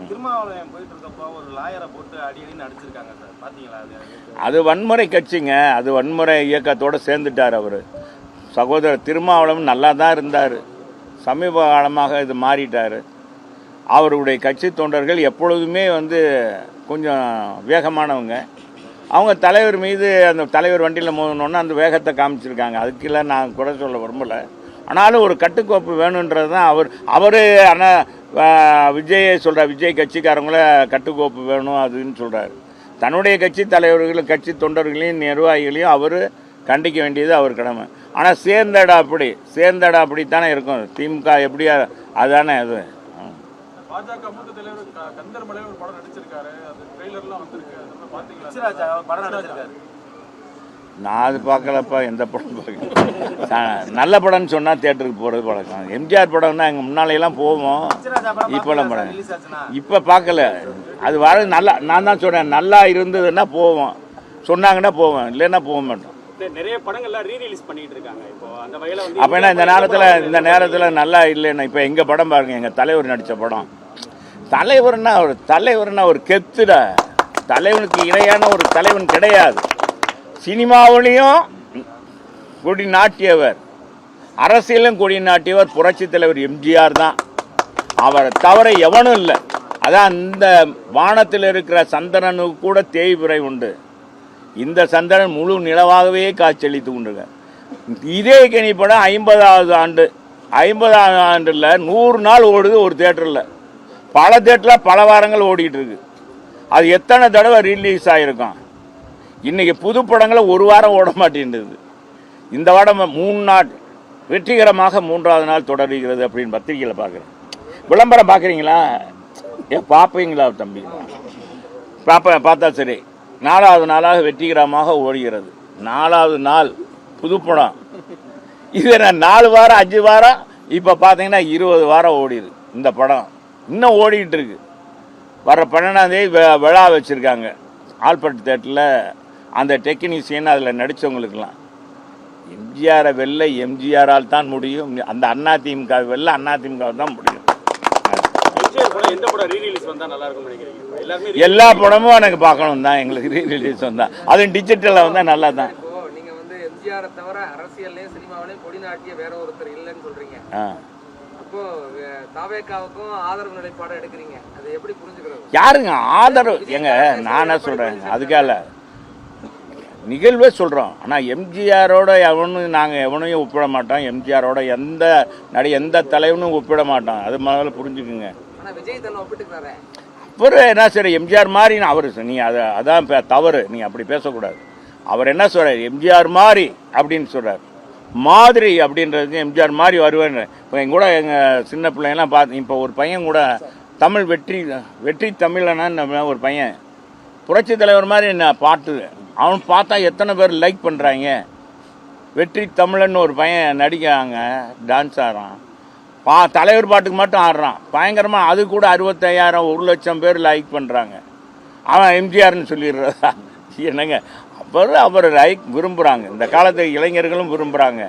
திருமாவளவன் போயிட்டு இருக்கப்போ ஒரு லாயரை போட்டு அடிக்கடி அடிச்சிருக்காங்க சார், பார்த்தீங்களா? அது வன்முறை கட்சிங்க, அது வன்முறை இயக்கத்தோடு சேர்ந்துட்டார் அவர். சகோதரர் திருமாவளவன் நல்லா தான் இருந்தார், சமீப காலமாக இது மாறிட்டார். அவருடைய கட்சி தொண்டர்கள் எப்பொழுதுமே கொஞ்சம் வேகமானவங்க. அவங்க தலைவர் மீது அந்த தலைவர் வண்டியில் மோதணுன்னா அந்த வேகத்தை காமிச்சிருக்காங்க. அதுக்கெல்லாம் நான் குறை சொல்ல விரும்பலை. ஆனாலும் ஒரு கட்டுக்கோப்பு வேணுன்றது தான் அவர் ஆனால் விஜயை சொல்கிறார், விஜய் கட்சிக்காரங்கள கட்டுக்கோப்பு வேணும் அதுன்னு சொல்கிறார். தன்னுடைய கட்சி தலைவர்கள் கட்சி தொண்டர்களையும் நிர்வாகிகளையும் அவர் கண்டிக்க வேண்டியது அவர் கடமை. ஆனால் சேர்ந்தடா அப்படித்தானே இருக்கும். திமுக எப்படியா அதானே அது. பாஜக மூத்த தலைவர் கந்தர் மலை ஒரு படம் நடிச்சிருக்காரு, அது ட்ரெய்லர்லாம் வந்திருக்கு, அது பாத்தீங்களா? படம் நடிச்சிருக்காரு. நான் அது பார்க்கலப்பா, எந்த படம் பார்க்கல. நல்ல படம்னு சொன்னால் தேட்டருக்கு போகிறது பழக்கம். எம்ஜிஆர் படம்னா எங்கள் முன்னாலையெல்லாம் போவோம், இப்போலாம் படம் இப்போ பார்க்கல. அது வர நல்லா, நான் தான் சொல்கிறேன், நல்லா இருந்ததுன்னா போவோம், சொன்னாங்கன்னா போவேன், இல்லைன்னா போக மாட்டோம். நிறைய படங்கள்லாம் ரீரிலீஸ் பண்ணிட்டு இருக்காங்க இப்போ. அந்த வகையில் அப்போ என்ன இந்த நேரத்தில் நல்லா இல்லைன்னா இப்போ எங்கள் படம் பாருங்க, எங்கள் தலைவர் நடித்த படம். தலைவர்னா ஒரு கெத்துடா. தலைவனுக்கு இணையான ஒரு தலைவன் கிடையாது. சினிமாவிலையும் கொடி நாட்டியவர், அரசியலும் கொடி நாட்டியவர் புரட்சி தலைவர் எம்ஜிஆர் தான். அவரை தவிர எவனும் இல்லை. அதான் இந்த வானத்தில் இருக்கிற சந்திரனுக்கு கூட தேய்பிறை உண்டு. இந்த சந்திரன் முழு நிலவாகவே காட்சியளித்து கொண்டிருக்க. இதே கனி படம் 50வது ஆண்டு, 50வது ஆண்டில் 100 நாள் ஓடுது ஒரு தேட்டரில். பல தேட்டரில் பல வாரங்கள் ஓடிக்கிட்டு இருக்கு. அது எத்தனை தடவை ரிலீஸ் ஆகிருக்கும். இன்றைக்கி புது படங்களை ஒரு வாரம் ஓட மாட்டேன்றது. இந்த வாரம் 3 நாள் வெற்றிகரமாக 3வது நாள் தொடர்கிறது அப்படின்னு பத்திரிகையில் பார்க்குறேன். விளம்பரம் பார்க்குறீங்களா? பார்ப்பீங்களா தம்பி? பார்த்தா சரி. 4வது நாளாக வெற்றிகரமாக ஓடுகிறது. 4வது நாள் புது படம். இது 4 வாரம் 5 வாரம் இப்போ பார்த்தீங்கன்னா 20 வாரம் ஓடிடுது. இந்த படம் இன்னும் ஓடிக்கிட்டு இருக்கு. வர 12ஆம் தேதி விழா வச்சுருக்காங்க ஆல்பர்ட் தேட்டரில். அந்த டெக்னீஷியன் அதில் நடித்தவங்களுக்கெல்லாம் எம்ஜிஆரை வெல்ல எம்ஜிஆரால் தான் முடியும். அந்த அதிமுக வெல்ல அதிமுக தான் முடியும். எல்லா படமும் எனக்கு பார்க்கணும் தான், எங்களுக்கு ரீரிலீஸ் வந்தா, அதுவும் டிஜிட்டலில் வந்தால் நல்லா தான். நீங்கள் எம்ஜிஆரை தவிர அரசியல்லையும் சினிமாவிலையும் கொடி நாட்டிய வேற ஒருத்தர் இல்லைன்னு சொல்கிறீங்க. அப்போ தாவேகாவுக்கும் ஆதரவு நிலைப்பாடு எடுக்கிறீங்க, அது எப்படி புரிஞ்சுக்கிறது? யாருங்க ஆதரவு? நான் என்ன சொல்கிறேன், அதுக்காக நிகழ்வே சொல்கிறோம். ஆனால் எம்ஜிஆரோட நாங்கள் எவனையும் ஒப்பிட மாட்டோம். எம்ஜிஆரோட எந்த தலைவனும் ஒப்பிட மாட்டோம். அது முதல்ல புரிஞ்சுக்குங்க. அப்புறம் என்ன சரி, எம்ஜிஆர் மாதிரி அவர் நீ அதான் தவறு, நீ அப்படி பேசக்கூடாது. அவர் என்ன சொல்கிறார், எம்ஜிஆர் மாதிரி அப்படின்னு சொல்கிறார். மாதிரி அப்படின்றது எம்ஜிஆர் மாதிரி வருவேன். இப்போ கூட எங்கள் சின்ன பிள்ளைங்கலாம் பார்த்து, இப்போ ஒரு பையன் கூட தமிழ் வெற்றி தமிழனா ஒரு பையன் புரட்சி தலைவர் மாதிரி என்ன பாட்டு அவன் பார்த்தா எத்தனை பேர் லைக் பண்ணுறாங்க. வெற்றி தமிழன்னு ஒரு பையன் நடிக்கிறாங்க, டான்ஸ் ஆடுறான், தலைவர் பாட்டுக்கு மட்டும் ஆடுறான் பயங்கரமாக. அது கூட 65,000 1 லட்சம் பேர் லைக் பண்ணுறாங்க. அவன் எம்ஜிஆர்னு சொல்லிடுறதா? என்னங்க, அவர் லைக் விரும்புகிறாங்க. இந்த காலத்து இளைஞர்களும் விரும்புகிறாங்க.